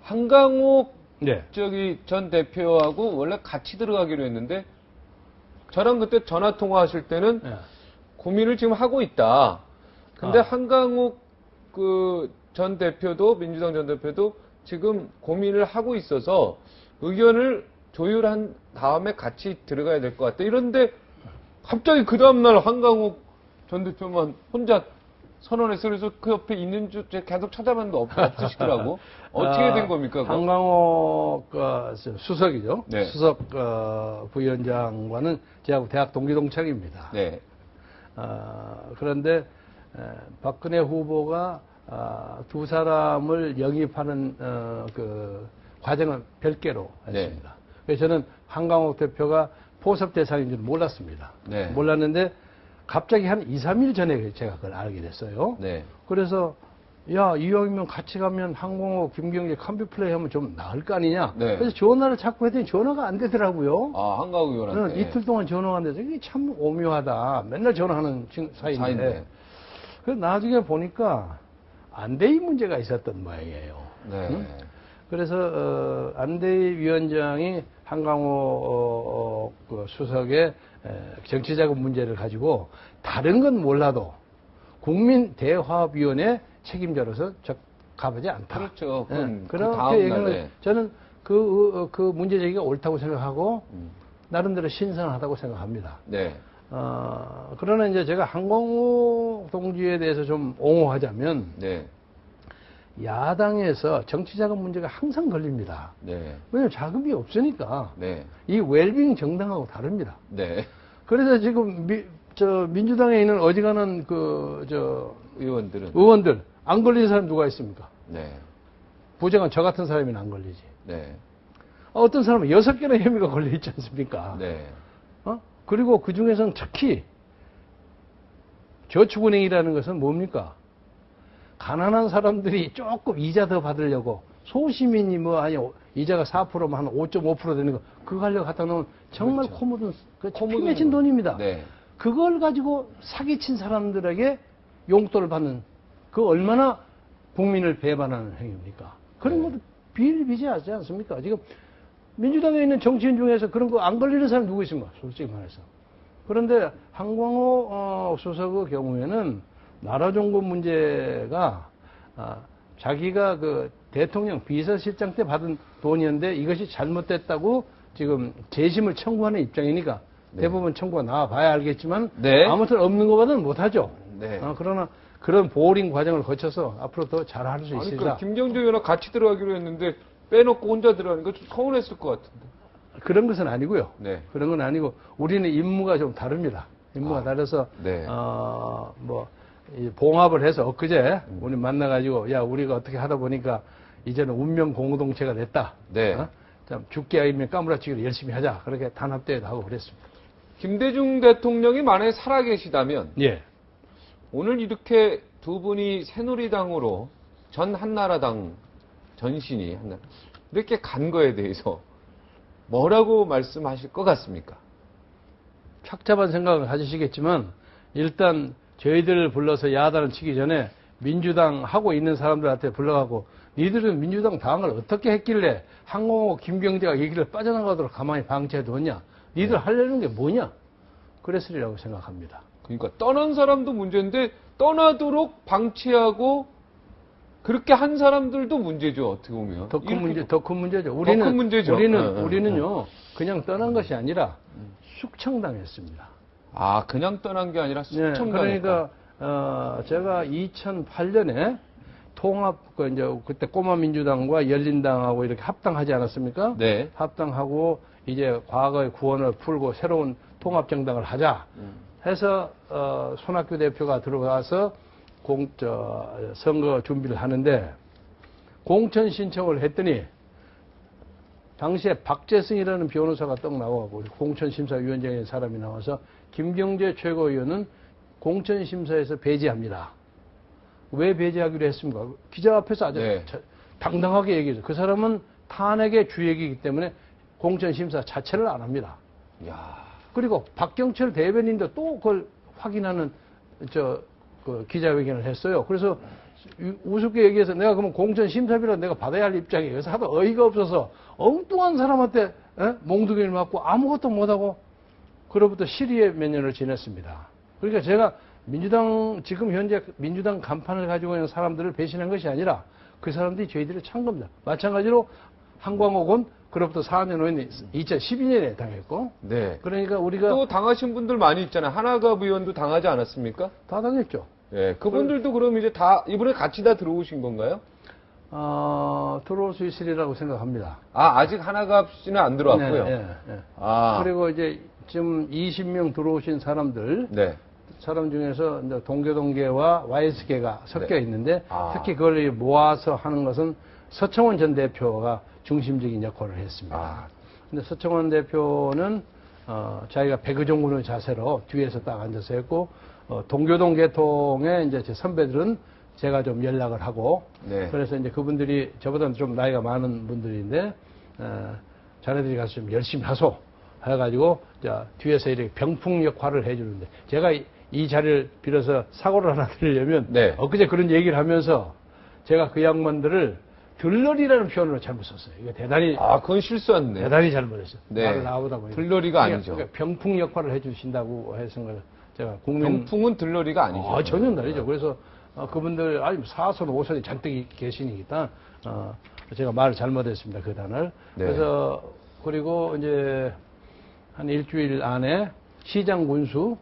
한강욱 네. 전 대표하고 원래 같이 들어가기로 했는데 저랑 그때 전화 통화하실 때는 네. 고민을 지금 하고 있다. 근데 아. 한강욱 전 대표도 민주당 전 대표도 지금 고민을 하고 있어서 의견을 조율한 다음에 같이 들어가야 될 것 같다. 이런데 갑자기 그 다음날 한강욱 전 대표만 혼자 선언했어. 그래서 그 옆에 있는 줄 계속 찾아봤는데 없으시더라고. 어떻게 된 겁니까? 그거? 한강욱 수석이죠. 네. 수석 부위원장과는 제하고 대학 동기동창입니다. 네. 그런데 박근혜 후보가 두 사람을 영입하는 그 과정은 별개로 했습니다. 네. 그래서 저는 한강욱 대표가 포섭 대상인 줄 몰랐습니다. 네. 몰랐는데 갑자기 한 2, 3일 전에 제가 그걸 알게 됐어요. 네. 그래서 야, 이왕이면 같이 가면 한강욱, 김경재 컴비 플레이 하면 좀 나을 거 아니냐. 네. 그래서 전화를 자꾸 했더니 전화가 안 되더라고요. 한강욱 의원한테. 이틀 동안 전화가 안 돼서 이게 참 오묘하다. 맨날 전화하는 사이인데. 그래서 나중에 보니까 안대희 문제가 있었던 모양이에요. 네. 응? 그래서 안대희 위원장이 한강욱 그 수석의 정치자금 문제를 가지고 다른 건 몰라도 국민대화위원회 책임자로서 가보지 않다. 그렇죠. 그렇게 얘기는 저는 그 문제 제기가 옳다고 생각하고 나름대로 신선하다고 생각합니다. 네. 그러나 이제 제가 한강욱 동지에 대해서 좀 옹호하자면 네. 야당에서 정치자금 문제가 항상 걸립니다. 네. 왜냐하면 자금이 없으니까. 네. 이 웰빙 정당하고 다릅니다. 네. 그래서 지금 민주당에 있는 어지간한 의원들 안 걸린 사람 누가 있습니까? 네. 부정한 저 같은 사람이나 안 걸리지. 네. 어떤 사람은 6개나 혐의가 걸려 있지 않습니까? 네. 그리고 그 중에서는 특히 저축은행이라는 것은 뭡니까? 가난한 사람들이 조금 이자 더 받으려고 소시민이 이자가 4%면 한 5.5% 되는 거 그거 하려고 갖다 놓으면 정말 그렇죠. 피 맺힌 돈입니다. 네. 그걸 가지고 사기친 사람들에게 용돈을 받는 그 얼마나 국민을 배반하는 행위입니까? 그런 것도 비일비재하지 않습니까? 지금 민주당에 있는 정치인 중에서 그런 거 안 걸리는 사람 누구 있습니까? 솔직히 말해서. 그런데 한강욱 수석의 경우에는 나라종급 문제가 자기가 그 대통령 비서실장 때 받은 돈이었는데 이것이 잘못됐다고 지금 재심을 청구하는 입장이니까 네. 대법원 청구가 나와봐야 알겠지만 네. 아무튼 없는 것보다는 못하죠. 네. 그러나 그런 보링 과정을 거쳐서 앞으로 더 잘할 수 있으리라. 그러니까 김경재 의원과 같이 들어가기로 했는데 빼놓고 혼자 들어가니까 좀 서운했을 것 같은데. 그런 것은 아니고요. 네. 그런 건 아니고 우리는 임무가 좀 다릅니다. 임무가 다르서 네. 봉합을 해서 엊그제 우리 만나가지고 야 우리가 어떻게 하다 보니까 이제는 운명 공동체가 됐다. 네. 참 죽게 아니면 까무라치기를 열심히 하자. 그렇게 단합대회도 하고 그랬습니다. 김대중 대통령이 만약에 살아계시다면 예. 오늘 이렇게 두 분이 새누리당으로 전 한나라당 전신이 이렇게 간 거에 대해서 뭐라고 말씀하실 것 같습니까? 착잡한 생각을 가지시겠지만 일단 저희들을 불러서 야단을 치기 전에 민주당 하고 있는 사람들한테 불러가고 니들은 민주당 당을 어떻게 했길래 한강욱 김경재가 얘기를 빠져나가도록 가만히 방치해두었냐? 니들 하려는 게 뭐냐? 그랬으리라고 생각합니다. 그러니까 떠난 사람도 문제인데 떠나도록 방치하고 그렇게 한 사람들도 문제죠. 어떻게 보면 더 큰 문제죠. 큰 문제죠. 우리는요 그냥 떠난 것이 아니라 숙청당했습니다. 그냥 떠난 게 아니라 숙청당했다. 그러니까 제가 2008년에 그때 꼬마 민주당과 열린당하고 이렇게 합당하지 않았습니까? 네. 합당하고 이제 과거의 구원을 풀고 새로운 통합정당을 하자 해서 손학규 대표가 들어가서 선거 준비를 하는데 공천 신청을 했더니 당시에 박재승이라는 변호사가 떡 나와고 공천심사위원장의 사람이 나와서 김경재 최고위원은 공천심사에서 배제합니다. 왜 배제하기로 했습니까? 기자 앞에서 아주 당당하게 얘기해서 그 사람은 탄핵의 주역이기 때문에 공천심사 자체를 안 합니다. 야. 그리고 박경철 대변인도 또 그걸 확인하는 그 기자회견을 했어요. 그래서 우습게 얘기해서 내가 그러면 공천 심사비를 내가 받아야 할 입장이에요. 그래서 하도 어이가 없어서 엉뚱한 사람한테 몽둥이를 맞고 아무것도 못하고 그로부터 시리에 몇 년을 지냈습니다. 그러니까 제가 지금 현재 민주당 간판을 가지고 있는 사람들을 배신한 것이 아니라 그 사람들이 저희들을 찬 겁니다. 마찬가지로 한광옥은 그로부터 4년 후에 2012년에 당했고. 네. 그러니까 우리가. 또 당하신 분들 많이 있잖아요. 한학갑 의원도 당하지 않았습니까? 다 당했죠. 예. 그분들도 그럼 이제 다, 이번에 같이 다 들어오신 건가요? 들어올 수 있으리라고 생각합니다. 아직 한학갑 씨는 안 들어왔고요. 네. 그리고 이제 지금 20명 들어오신 사람들. 네. 사람 중에서 이제 동교동계와 YS계가 섞여 있는데 특히 그걸 모아서 하는 것은 서청원 전 대표가 중심적인 역할을 했습니다. 근데 서청원 대표는 자기가 백의종군의 자세로 뒤에서 딱 앉아서 했고 동교동 계통의 이제 제 선배들은 제가 좀 연락을 하고 네. 그래서 이제 그분들이 저보다는 좀 나이가 많은 분들인데 자네들이 가서 좀 열심히 하소 해가지고 뒤에서 이렇게 병풍 역할을 해주는데 제가 이 자리를 빌어서 사고를 하나 드리려면 네. 엊그제 그런 얘기를 하면서 제가 그 양반들을 들러리라는 표현으로 잘못 썼어요. 이거 대단히 그건 실수했네. 대단히 잘못했어요. 네. 말을 나오다 보니까 들러리가 아니죠. 그러니까 병풍 역할을 해주신다고 해서 제가 국민 병풍은 들러리가 아니죠. 전혀 다르죠. 그래서 그분들 사선 5선이 잔뜩 계시니까 제가 말을 잘못했습니다. 그 단을. 네. 그래서 그리고 이제 한 일주일 안에 시장 군수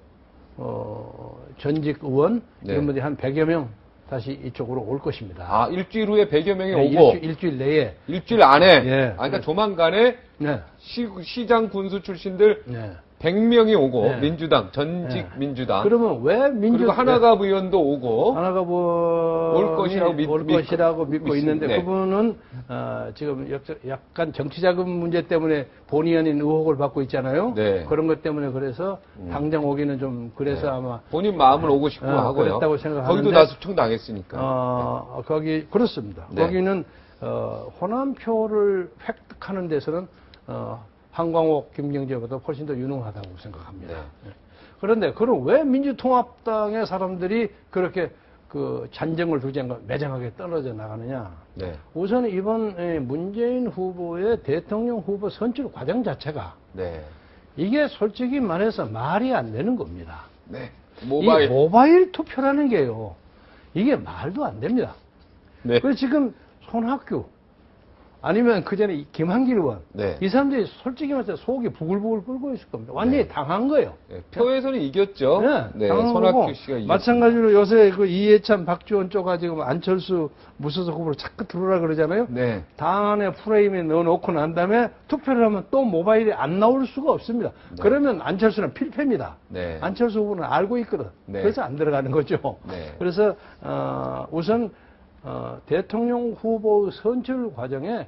전직 의원 네. 이런 분들이 한 100여 명 다시 이쪽으로 올 것입니다. 일주일 후에 100여 명이 네, 오고 일주일 내에. 일주일 안에. 예. 그러니까 조만간에 네. 시장 군수 출신들 네. 100명이 오고 네. 민주당 전직 네. 민주당. 그러면 왜 그리고 한학갑 의원도 오고 하나가 올 것이라고 믿고 있는데 네. 그분은 지금 약간 정치 자금 문제 때문에 본의 아닌 의혹을 받고 있잖아요. 네. 그런 것 때문에 그래서 당장 오기는 좀 그래서 네. 아마 본인 마음을 오고 싶고 하고요. 그랬다고 생각하는데 거기도 나수청 당했으니까. 거기 그렇습니다. 네. 거기는 호남표를 획득하는 데서는 한광옥, 김경재보다 훨씬 더 유능하다고 생각합니다. 네. 그런데 그럼 왜 민주통합당의 사람들이 그렇게 그 잔정을 두장과 매장하게 떨어져 나가느냐? 네. 우선 이번 문재인 후보의 대통령 후보 선출 과정 자체가 네. 이게 솔직히 말해서 말이 안 되는 겁니다. 네. 이 모바일 투표라는 게요. 이게 말도 안 됩니다. 네. 그래서 지금 손학규 아니면 그 전에 김한길 의원 네. 이 사람들이 솔직히 말해서 속이 부글부글 끓고 있을 겁니다. 완전히 네. 당한 거예요. 네. 표에서는 이겼죠. 네, 당한 손학규 거고, 씨가 이겼죠. 마찬가지로 요새 그 이해찬, 박지원 쪽가 지금 안철수 무소속 후보로 자꾸 들어오라 그러잖아요. 네. 당 안에 프레임에 넣어놓고 난 다음에 투표를 하면 또 모바일이 안 나올 수가 없습니다. 네. 그러면 안철수는 필패입니다. 네. 안철수 후보는 알고 있거든. 네. 그래서 안 들어가는 거죠. 네. 그래서 우선 대통령 후보 선출 과정에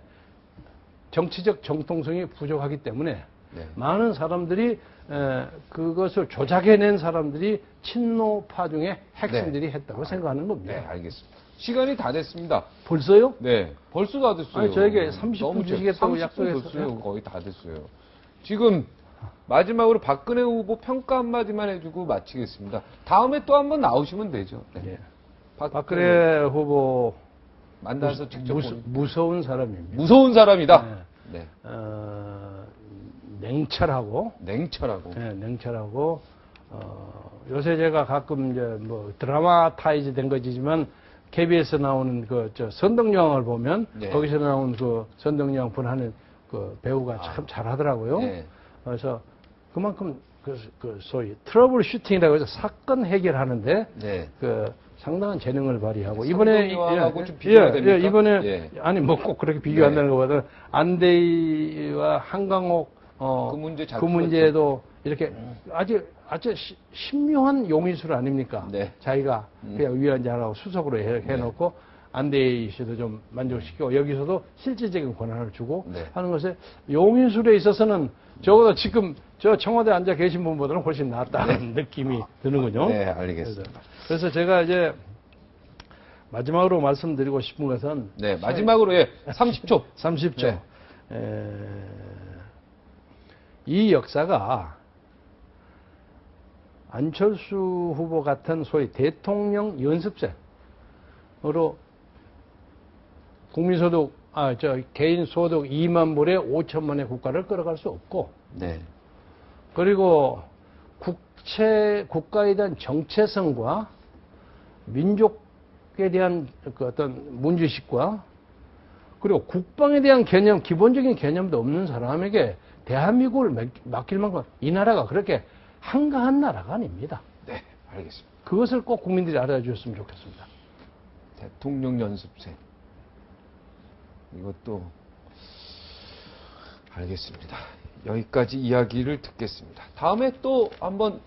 정치적 정통성이 부족하기 때문에 네. 많은 사람들이 그것을 조작해낸 사람들이 친노파 중에 핵심들이 했다고 생각하는 겁니다. 네, 알겠습니다. 시간이 다 됐습니다. 벌써요? 네, 벌써 다 됐어요. 아니, 저에게 30분 주시겠다고 30분 약속했어요. 됐어요. 거의 다 됐어요. 지금 마지막으로 박근혜 후보 평가 한마디만 해주고 마치겠습니다. 다음에 또 한번 나오시면 되죠. 네. 예. 박근혜 후보 만나서 직접 무서운 사람입니다. 무서운 사람이다. 네. 네. 냉철하고 냉철하고. 네, 냉철하고 요새 제가 가끔 이제 뭐 드라마타이즈 된 거지만 KBS 나오는 그 선덕여왕을 보면 네. 거기서 나온 그 선덕여왕 분하는 그 배우가 참 잘하더라고요. 네. 그래서 그만큼 그 소위 트러블 슈팅이라고 해서 사건 해결하는데 네. 그 상당한 재능을 발휘하고 이번에 선덕여왕하고 좀 비교가 됩니까? 이번에 예. 아니 뭐 꼭 그렇게 비교한다는 것보다는 안대희와 한강옥 그 문제도 이렇게 아주 신묘한 용의술 아닙니까? 네. 자기가 그냥 위원장하고 수석으로 해놓고 안대희 씨도 좀 만족시키고 여기서도 실질적인 권한을 주고 네. 하는 것에 용의술에 있어서는 적어도 지금 저 청와대에 앉아 계신 분보다는 훨씬 낫다는 느낌이 드는군요. 네, 알겠습니다. 그래서 제가 이제 마지막으로 말씀드리고 싶은 것은 네, 마지막으로 30초. 30초. 네. 이 역사가 안철수 후보 같은 소위 대통령 연습생 국민소득, 개인 소득 2만 불에 5천만의 국가를 끌어갈 수 없고, 네. 그리고 국가에 대한 정체성과 민족에 대한 그 어떤 문주식과 그리고 국방에 대한 개념, 기본적인 개념도 없는 사람에게 대한민국을 맡길 만큼 이 나라가 그렇게 한가한 나라가 아닙니다. 네, 알겠습니다. 그것을 꼭 국민들이 알아주셨으면 좋겠습니다. 대통령 연습생. 이것도 알겠습니다. 여기까지 이야기를 듣겠습니다. 다음에 또 한번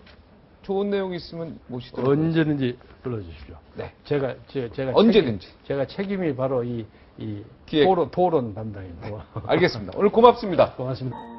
좋은 내용 있으면 모시도록 언제든지 불러주십시오. 네. 제가 언제든지. 제가 책임이 바로 이 기획. 토론 담당입니다. 알겠습니다. 오늘 고맙습니다. 고맙습니다.